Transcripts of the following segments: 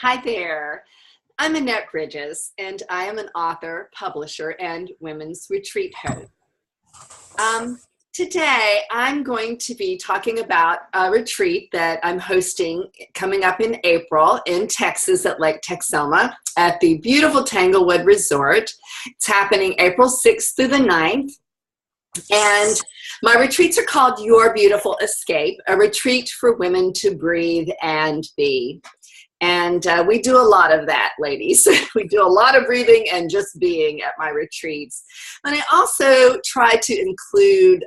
Hi there. I'm Annette Bridges, and I am an author, publisher, and women's retreat host. Today, I'm going to be talking about a retreat that I'm hosting coming up in April in Texas at Lake Texoma at the beautiful Tanglewood Resort. It's happening April 6th through the 9th. And my retreats are called Your Beautiful Escape, a retreat for women to breathe and be. And we do a lot of that, ladies. We do a lot of breathing and just being at my retreats. And I also try to include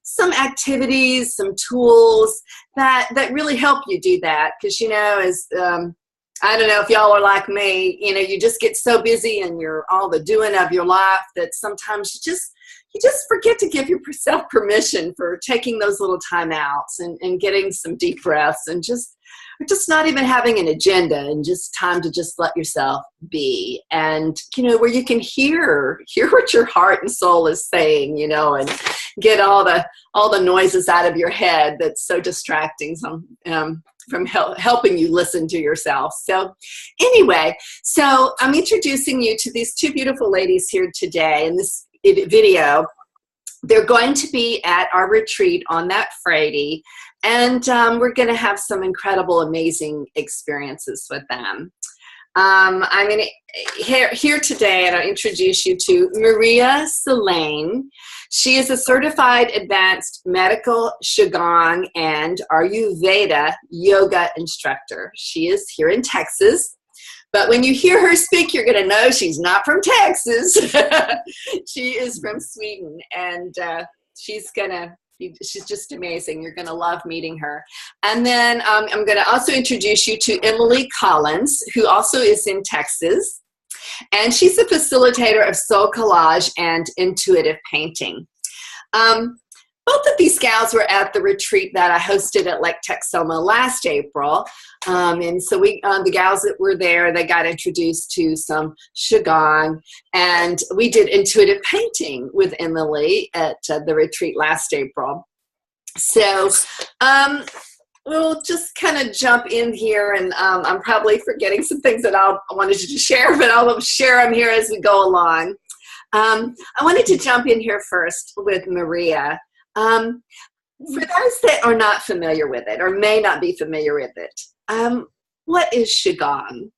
some activities, some tools that really help you do that. Because, you know, as I don't know if y'all are like me, you know, you just get so busy in all the doing of your life that sometimes you just forget to give yourself permission for taking those little time outs and getting some deep breaths and just not even having an agenda and just time to just let yourself be. And, you know, where you can hear what your heart and soul is saying, you know, and get all the noises out of your head that's so distracting from helping you listen to yourself. So anyway, so I'm introducing you to these two beautiful ladies here today in this video. They're going to be at our retreat on that Friday, and we're going to have some incredible, amazing experiences with them. I'm going to here today, and I'll introduce you to Maria Selene. She is a certified advanced medical Qigong and Ayurveda yoga instructor. She is here in Texas. But when you hear her speak, you're going to know she's not from Texas. She is from Sweden, and she's just amazing. You're going to love meeting her. And then I'm going to also introduce you to Emily Collins, who also is in Texas. And she's a facilitator of soul collage and intuitive painting. Both of these gals were at the retreat that I hosted at Lake Texoma last April. And so the gals that were there, they got introduced to some Qigong, and we did intuitive painting with Emily at the retreat last April. So we'll just kind of jump in here, and I'm probably forgetting some things that I wanted to share, but I'll share them here as we go along. I wanted to jump in here first with Maria. For those that are not familiar with it or may not be familiar with it, what is Qigong?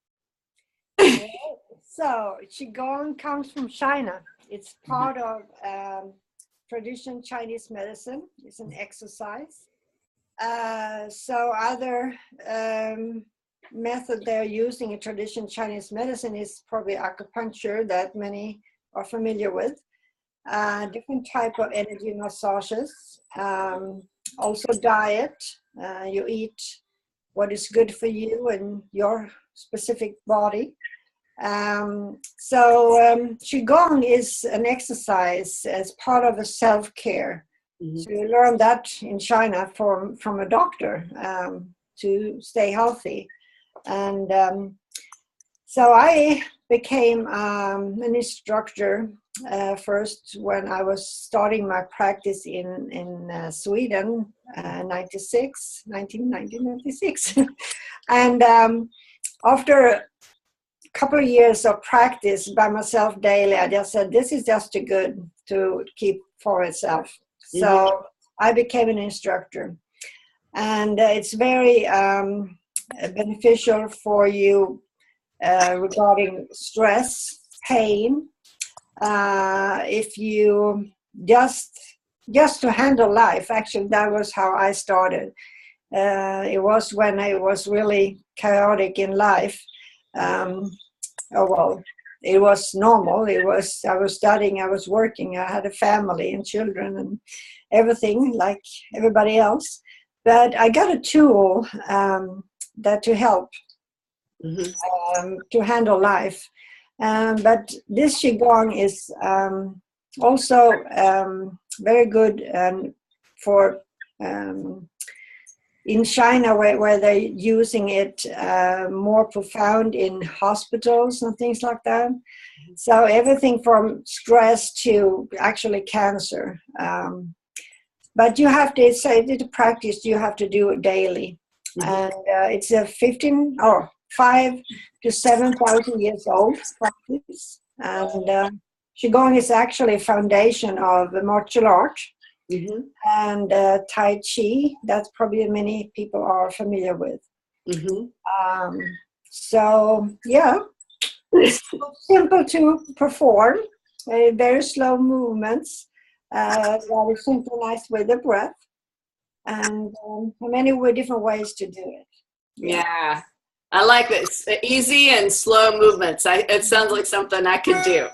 So Qigong comes from China. It's part of traditional Chinese medicine. It's an exercise. So other method they're using in traditional Chinese medicine is probably acupuncture that many are familiar with. Different type of energy massages, also diet. You eat what is good for you and your specific body. Qigong is an exercise as part of a self-care. Mm-hmm. So you learn that in China from a doctor to stay healthy. And so I became an instructor first when I was starting my practice in Sweden, 1996. And after a couple of years of practice by myself daily, I just said, this is just too good to keep for itself. Mm-hmm. So I became an instructor. And it's very beneficial for you regarding stress, pain, if you just to handle life. Actually, that was how I started. It was when I was really chaotic in life. It was normal. I was studying, I was working, I had a family and children and everything like everybody else. But I got a tool that to help. Mm-hmm. To handle life. But this Qigong is also very good for in China where they're using it more profound in hospitals and things like that. So everything from stress to actually cancer. But you have to say to practice, you have to do it daily. Mm-hmm. And it's a 5 to 7,000 years old practice. And Qigong is actually a foundation of the martial art Mm-hmm. and Tai Chi. That's probably many people are familiar with. Mm-hmm. So, yeah, it's simple to perform, very slow movements that are synchronized with the breath, and many different ways to do it. Yeah. I like this. Easy and slow movements. It sounds like something I could do.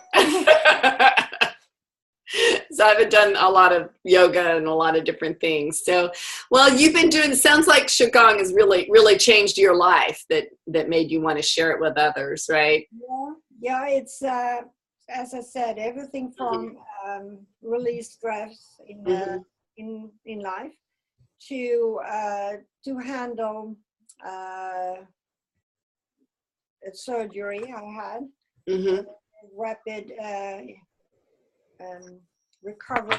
So I've done a lot of yoga and a lot of different things. So, well, you've been doing, it sounds like Qigong has really, really changed your life that made you want to share it with others, right? Yeah, it's, as I said, everything from release stress Mm-hmm. in life to handle a surgery I had, Mm-hmm. rapid recovery.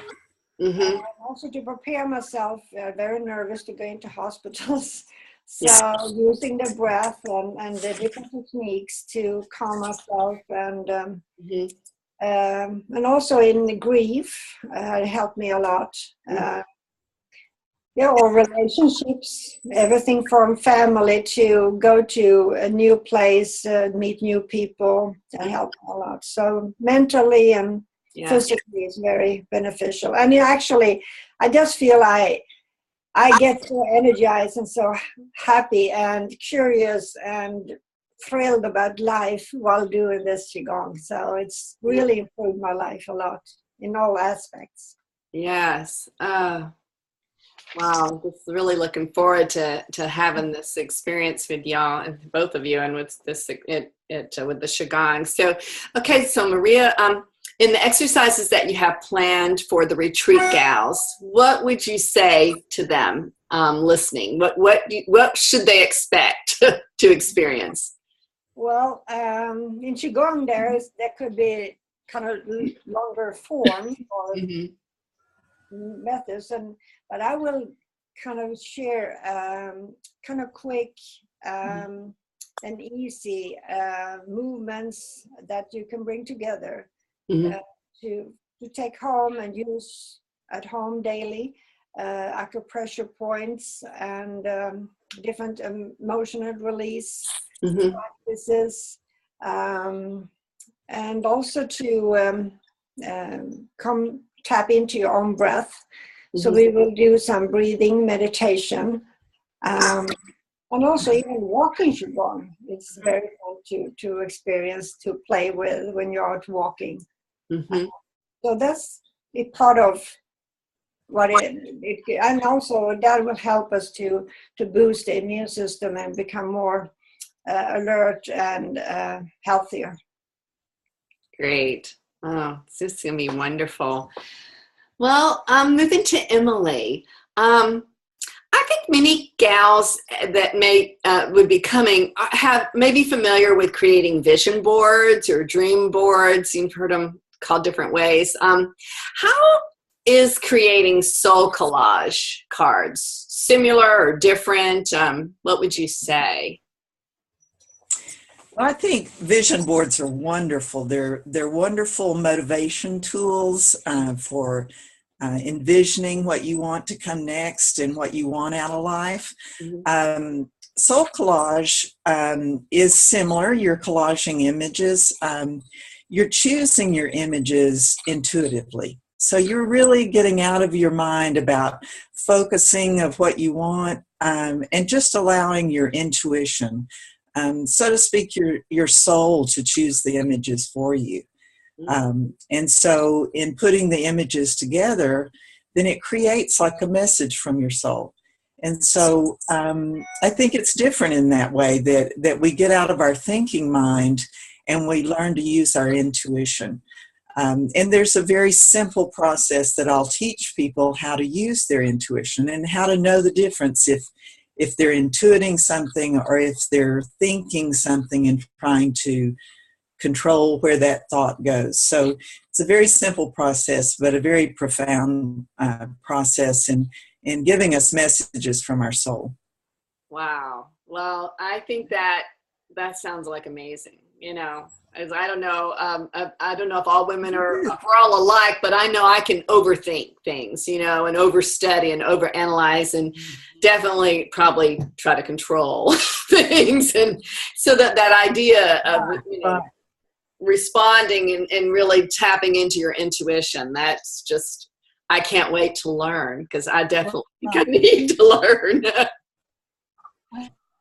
Mm-hmm. Also to prepare myself, very nervous to go into hospitals. So Yeah. using the breath and the different techniques to calm myself Mm-hmm. and also in the grief, it helped me a lot. Yeah, or relationships, everything from family to go to a new place, meet new people, that help a lot. So mentally and physically is very beneficial. And actually, I just feel I get so energized and so happy and curious and thrilled about life while doing this Qigong. So it's really improved my life a lot in all aspects. Yes. Wow, just really looking forward to having this experience with y'all and both of you, and with this with the Qigong. So, okay, so Maria, in the exercises that you have planned for the retreat gals, what would you say to them listening? What should they expect to experience? Well, in Qigong, there could be kind of longer form or methods, but I will kind of share kind of quick and easy movements that you can bring together to take home and use at home daily. Acupressure points and different emotional release practices, and also to come tap into your own breath. So we will do some breathing meditation, and also even walking Qigong. It's very fun to experience, to play with when you're out walking. So that's a part of what it and also that will help us to boost the immune system and become more alert and healthier. Great. Oh, this is going to be wonderful. Well, moving to Emily. I think many gals that would be coming may be familiar with creating vision boards or dream boards. You've heard them called different ways. How is creating soul collage cards similar or different? What would you say? I think vision boards are wonderful. They're wonderful motivation tools for envisioning what you want to come next and what you want out of life. Soul collage is similar. You're collaging images. You're choosing your images intuitively. So you're really getting out of your mind about focusing of what you want and just allowing your intuition, so to speak, your soul to choose the images for you. And so in putting the images together, then it creates like a message from your soul. And so I think it's different in that way, that we get out of our thinking mind and we learn to use our intuition. And there's a very simple process that I'll teach people how to use their intuition and how to know the difference if they're intuiting something or if they're thinking something and trying to control where that thought goes. So it's a very simple process, but a very profound process in giving us messages from our soul. Wow. Well, I think that That sounds like amazing. You know, as I don't know, I don't know if all women are, if we're all alike, but I know I can overthink things, you know, and overstudy and overanalyze, and definitely probably try to control things. And so that idea of, you know, responding and really tapping into your intuition, that's just, I can't wait to learn, because I definitely need to learn.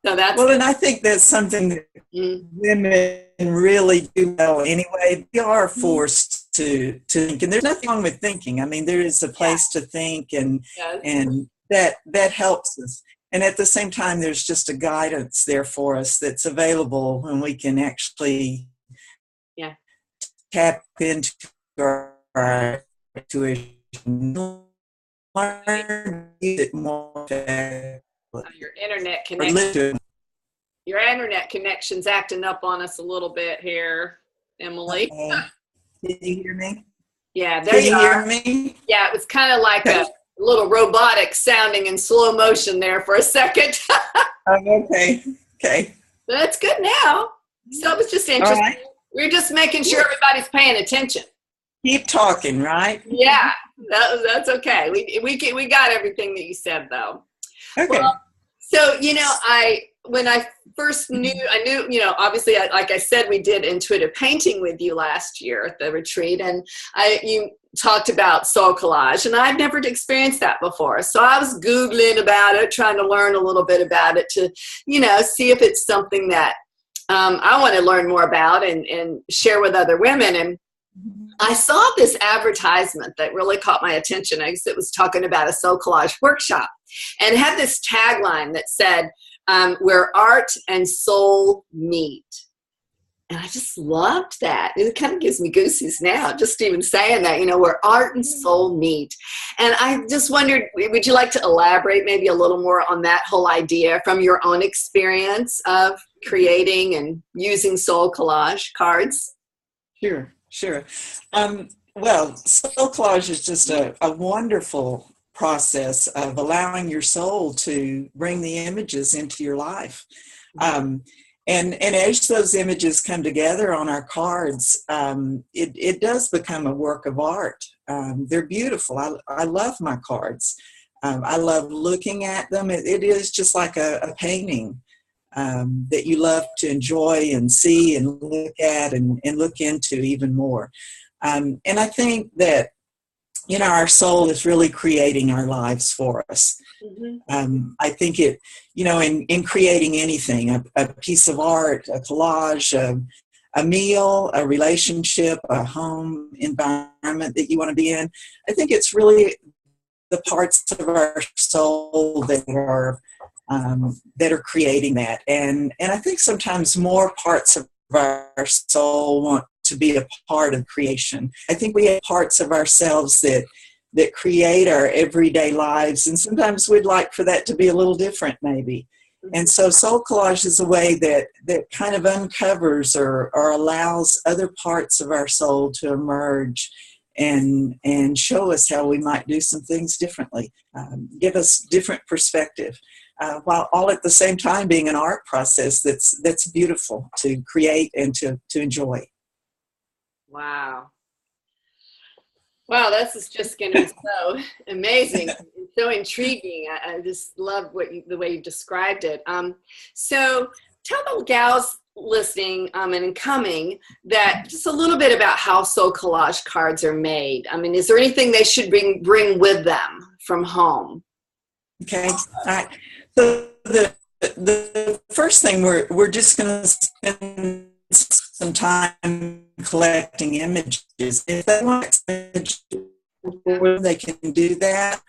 So that's well, and I think that's something that women really do well anyway. They are forced to think, and there's nothing wrong with thinking. I mean, there is a place to think, and that helps us. And at the same time, there's just a guidance there for us that's available when we can actually tap into our intuition, learn it more. Your internet connection. Your internet connection's acting up on us a little bit here, Emily. Can you hear me? Yeah, there you are. Can you hear me? Yeah, it was kind of like a little robotic sounding in slow motion there for a second. Okay. That's good now. So it was just interesting. Right. We're just making sure everybody's paying attention. Keep talking, right? Yeah, that's okay. We got everything that you said, though. Okay. Well, so, you know, when I first knew, you know, obviously, like I said, we did intuitive painting with you last year at the retreat, and you talked about soul collage, and I've never experienced that before. So I was Googling about it, trying to learn a little bit about it to, you know, see if it's something that I want to learn more about and share with other women. And I saw this advertisement that really caught my attention. I guess it was talking about a soul collage workshop, and it had this tagline that said, where art and soul meet. And I just loved that. It kind of gives me goosies now, just even saying that, you know, where art and soul meet. And I just wondered, would you like to elaborate maybe a little more on that whole idea from your own experience of creating and using soul collage cards? Sure. Well, soul collage is just a wonderful process of allowing your soul to bring the images into your life. And as those images come together on our cards, it does become a work of art. They're beautiful. I love my cards. I love looking at them. It is just like a painting that you love to enjoy and see and look at and look into even more. And I think that, you know, our soul is really creating our lives for us. I think it, you know, in creating anything, a piece of art, a collage, a meal, a relationship, a home environment that you want to be in, I think it's really the parts of our soul that are creating that. And I think sometimes more parts of our soul want to be a part of creation. I think we have parts of ourselves that create our everyday lives, and sometimes we'd like for that to be a little different maybe. And so soul collage is a way that kind of uncovers or allows other parts of our soul to emerge and show us how we might do some things differently, give us different perspective, while all at the same time being an art process that's beautiful to create and to enjoy. Wow, this is just going to be so amazing, so intriguing. I just love the way you described it. So tell the gals listening and coming that just a little bit about how soul collage cards are made. I mean, is there anything they should bring with them from home? Okay, all right. So the first thing we're just going to spend some time collecting images. If they want images, they can do that.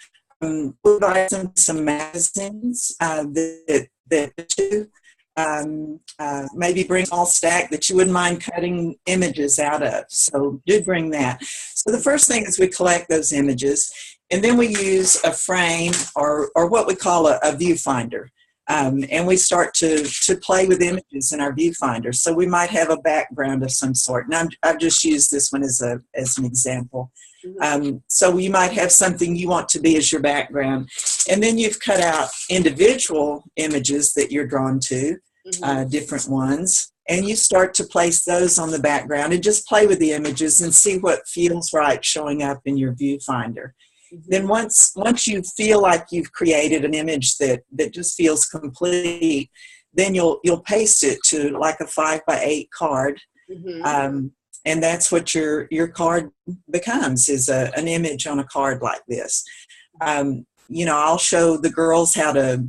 We'll buy some magazines that do. Maybe bring a small stack that you wouldn't mind cutting images out of. So do bring that. So the first thing is we collect those images, and then we use a frame or what we call a viewfinder. And we start to play with images in our viewfinder. So we might have a background of some sort. And I've just used this one as an example. So you might have something you want to be as your background. And then you've cut out individual images that you're drawn to. different ones. And you start to place those on the background and just play with the images and see what feels right showing up in your viewfinder. Then once you feel like you've created an image that just feels complete, then you'll paste it to like a 5x8 card. And that's what your card becomes, is an image on a card like this. I'll show the girls how to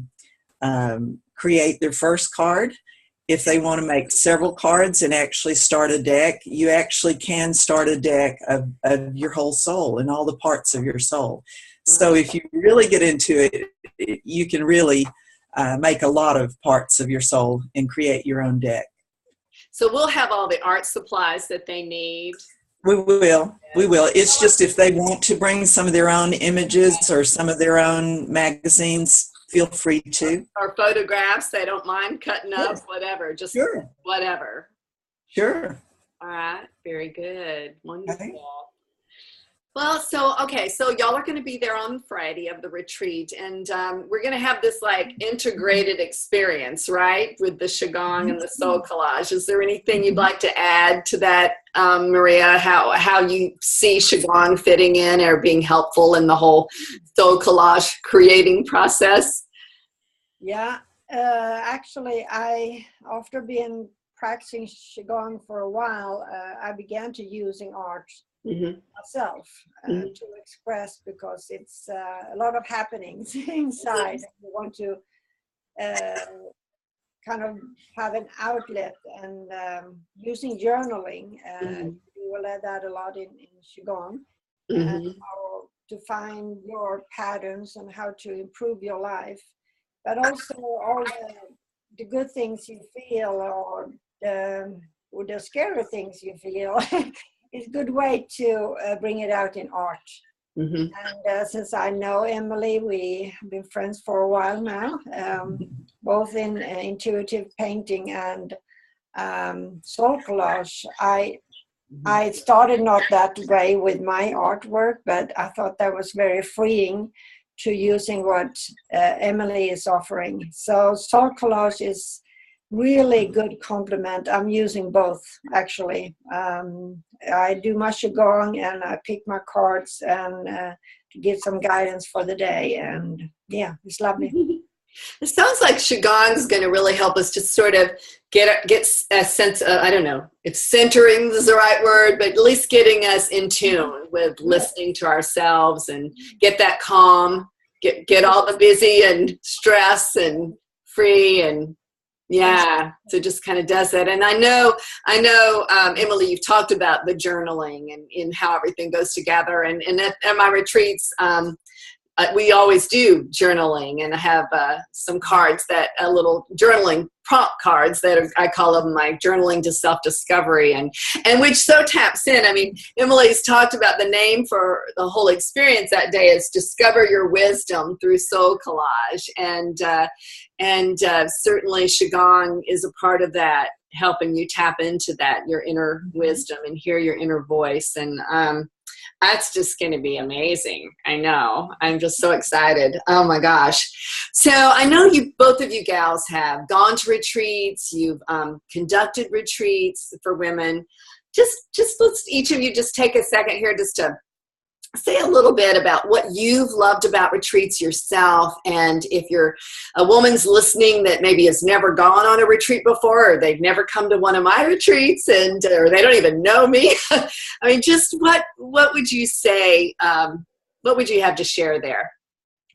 create their first card. If they want to make several cards and actually start a deck, you actually can start a deck of your whole soul and all the parts of your soul. So if you really get into it, you can really make a lot of parts of your soul and create your own deck. So we'll have all the art supplies that they need. We will. It's just if they want to bring some of their own images or some of their own magazines, feel free to. Or photographs, they don't mind cutting up, whatever, just whatever. Sure. All right, very good. Wonderful. Okay. Well, so y'all are going to be there on Friday of the retreat, and we're going to have this like integrated experience, right, with the Qigong and the Soul Collage. Is there anything you'd like to add to that, Maria, how you see Qigong fitting in or being helpful in the whole Soul Collage creating process? Yeah, actually, after being practicing Qigong for a while, I began to using art myself to express, because it's a lot of happenings inside. You want to kind of have an outlet, and using journaling, you will add that a lot in Qigong, and how to find your patterns and how to improve your life, but also all the good things you feel, or the scary things you feel. It's a good way to bring it out in art. And since I know Emily, we have been friends for a while now, both in intuitive painting and soul collage. I started not that way with my artwork, but I thought that was very freeing to using what Emily is offering. So soul collage is really good complement. I'm using both, actually. I do my Qigong, and I pick my cards and to give some guidance for the day. And yeah, it's lovely. It sounds like Qigong is going to really help us to sort of get a sense of, I don't know if centering is the right word, but at least getting us in tune with listening to ourselves and get that calm, get all the busy and stress and free, and yeah, so just kind of does that. And I know, Emily, you've talked about the journaling and how everything goes together. And at my retreats, we always do journaling, and I have some cards little journaling prompt cards that I call them my journaling to self-discovery, and which so taps in. I mean, Emily's talked about the name for the whole experience that day is Discover Your Wisdom through Soul Collage, and certainly Qigong is a part of that, helping you tap into that, your inner wisdom, and hear your inner voice. And that's just going to be amazing. I know. I'm just so excited. Oh my gosh. So I know both of you gals have gone to retreats. You've conducted retreats for women. Just let's each of you just take a second here just to say a little bit about what you've loved about retreats yourself. And if you're a woman's listening that maybe has never gone on a retreat before, or they've never come to one of my retreats, or they don't even know me, I mean, just what would you say, what would you have to share there?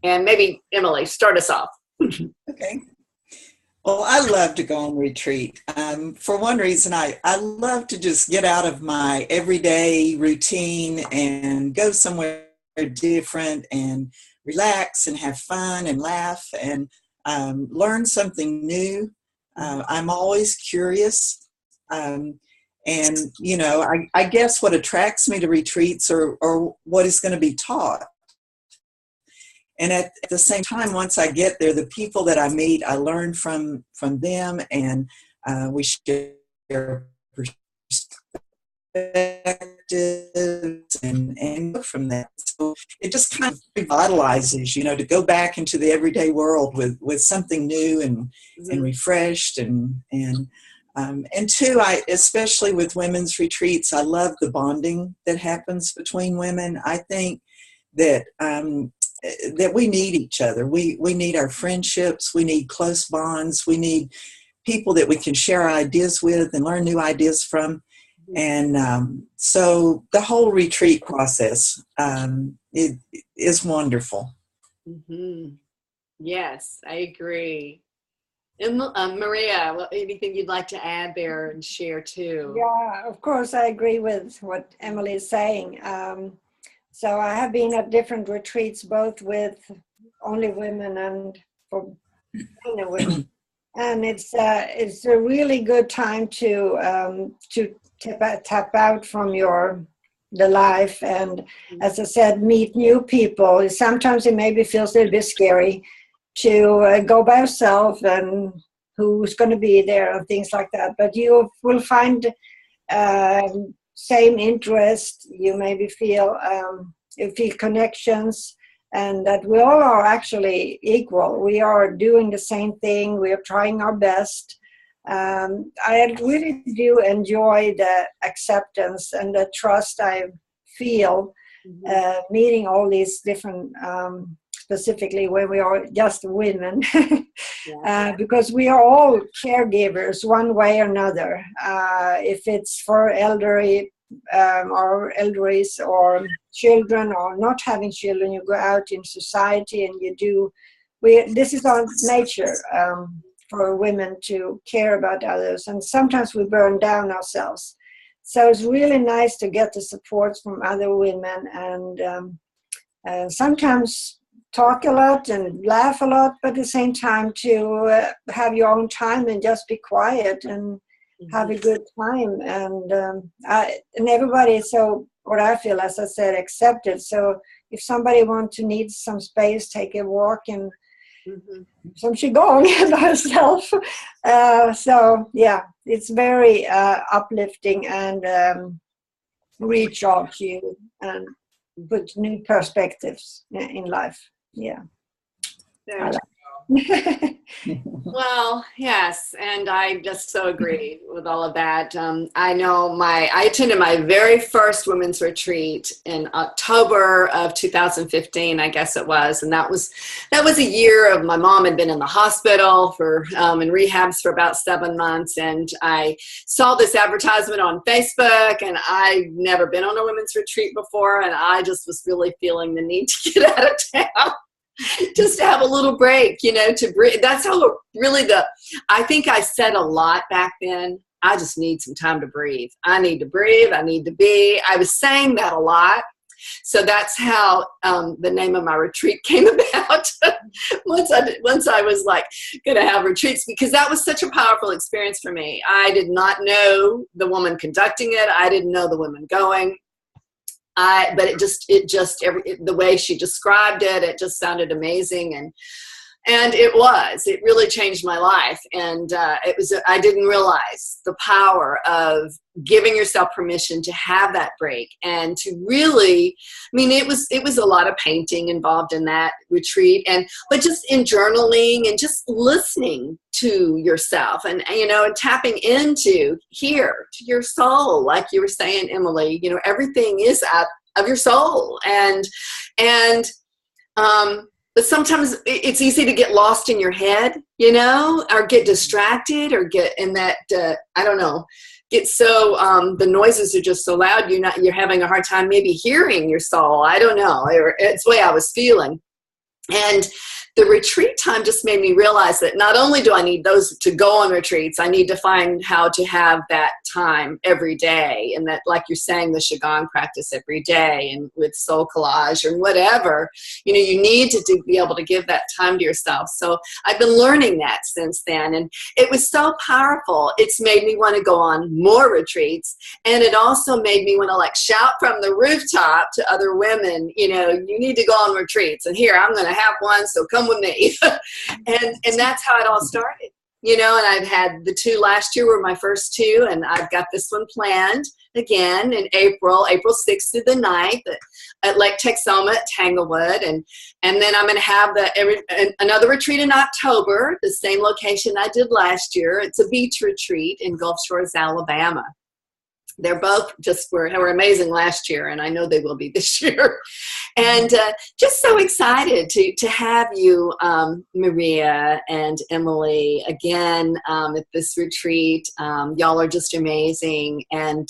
And maybe Emily, start us off. Okay. Well, I love to go on retreat. For one reason, I love to just get out of my everyday routine and go somewhere different and relax and have fun and laugh and learn something new. I'm always curious. And, I guess what attracts me to retreats or what is going to be taught. And at the same time, once I get there, the people that I meet, I learn from them, and we share and look from that. So it just kind of revitalizes, to go back into the everyday world with something new and refreshed and two, especially with women's retreats, I love the bonding that happens between women. I think that that we need each other. We need our friendships. We need close bonds. We need people that we can share ideas with and learn new ideas from. And so the whole retreat process it is wonderful. Mm-hmm. Yes, I agree. And Maria, anything you'd like to add there and share too? Yeah, of course, I agree with what Emily is saying. So I have been at different retreats, both with only women and for women, and it's a really good time to tap out from the life, and as I said, meet new people. Sometimes it maybe feels a little bit scary to go by yourself and who's going to be there and things like that. But you will find same interest. You maybe feel connections, and that we all are actually equal. We are doing the same thing. We are trying our best. I really do enjoy the acceptance and the trust I feel meeting all these different specifically when we are just women, because we are all caregivers one way or another. If it's for elderly or elderlies or children or not having children, you go out in society and you do. This is our nature for women to care about others, and sometimes we burn down ourselves. So it's really nice to get the support from other women and sometimes talk a lot and laugh a lot, but at the same time to have your own time and just be quiet and have a good time. And everybody is so, what I feel, as I said, accepted. So if somebody wants to need some space, take a walk and some qigong by herself. So yeah, it's very uplifting and recharge you and put new perspectives in life. Yeah. Well, yes, and I just so agree with all of that. I know I attended my very first women's retreat in October of 2015, I guess it was, and that was a year of my mom had been in the hospital for in rehabs for about 7 months, and I saw this advertisement on Facebook, and I'd never been on a women's retreat before, and I just was really feeling the need to get out of town. Just to have a little break, to breathe. That's how I think I said a lot back then. I just need some time to breathe. I need to breathe. I need to be. I was saying that a lot. So that's how the name of my retreat came about. once I was like going to have retreats, because that was such a powerful experience for me. I did not know the woman conducting it. I didn't know the women going. But the way she described it, it just sounded amazing, and it really changed my life. And I didn't realize the power of giving yourself permission to have that break and to really, it was a lot of painting involved in that retreat, but just in journaling and just listening to yourself and tapping into to your soul, like you were saying, Emily. Everything is out of your soul, but sometimes it's easy to get lost in your head, or get distracted, or get in that I don't know, get so the noises are just so loud you're having a hard time maybe hearing your soul. I don't know, it's the way I was feeling. And the retreat time just made me realize that not only do I need those to go on retreats, I need to find how to have that time every day. And that, like you're saying, the Qigong practice every day, and with soul collage or whatever, you need to be able to give that time to yourself. So I've been learning that since then. And it was so powerful. It's made me want to go on more retreats. And it also made me want to shout from the rooftop to other women, you need to go on retreats. And here, I'm going to have one. So come with me. and that's how it all started. you know, and I've had the 2 last year were my first 2, and I've got this one planned again in April 6th through the 9th at Lake Texoma at Tanglewood. And then I'm going to have another retreat in October, the same location I did last year. It's a beach retreat in Gulf Shores, Alabama. They're both were amazing last year, and I know they will be this year. And just so excited to have you, Maria and Emily, again at this retreat. Y'all are just amazing, and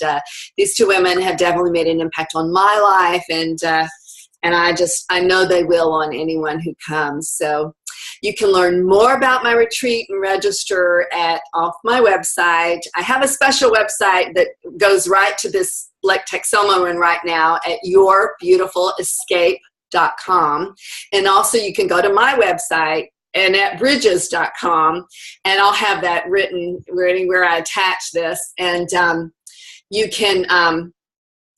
these 2 women have definitely made an impact on my life, and I know they will on anyone who comes. So you can learn more about my retreat and register off my website. I have a special website that goes right to this Lake Texoma one right now at yourbeautifulescape.com. And also you can go to my website and at bridges.com, and I'll have that written where I attach this. And you can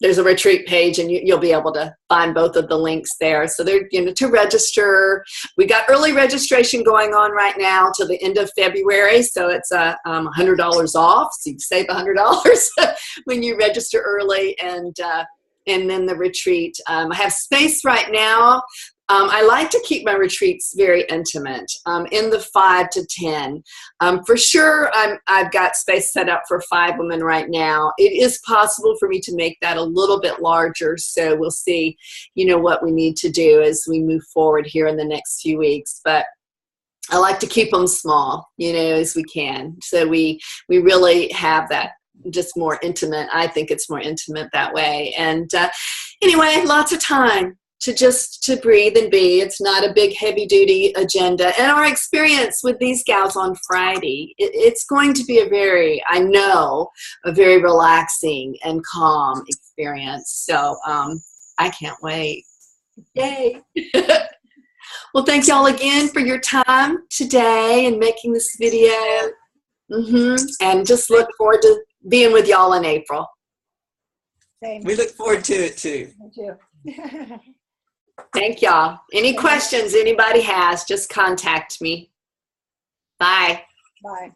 there's a retreat page, and you'll be able to find both of the links there. So they're, you know, to register. We got early registration going on right now till the end of February, so it's $100 off. So you save $100 when you register early, and then the retreat. I have space right now. I like to keep my retreats very intimate, in the 5 to 10. For sure, I've got space set up for 5 women right now. It is possible for me to make that a little bit larger, so we'll see, you know, what we need to do as we move forward here in the next few weeks. But I like to keep them small, you know, as we can. So we really have that just more intimate. I think it's more intimate that way. And anyway, lots of time to breathe and be. It's not a big heavy duty agenda. And our experience with these gals on Friday, it's going to be a very relaxing and calm experience. So I can't wait. Yay. Well, thank y'all again for your time today and making this video. And just look forward to being with y'all in April. Same. We look forward to it too. Thank you. Thank y'all. Any questions anybody has, just contact me. Bye. Bye.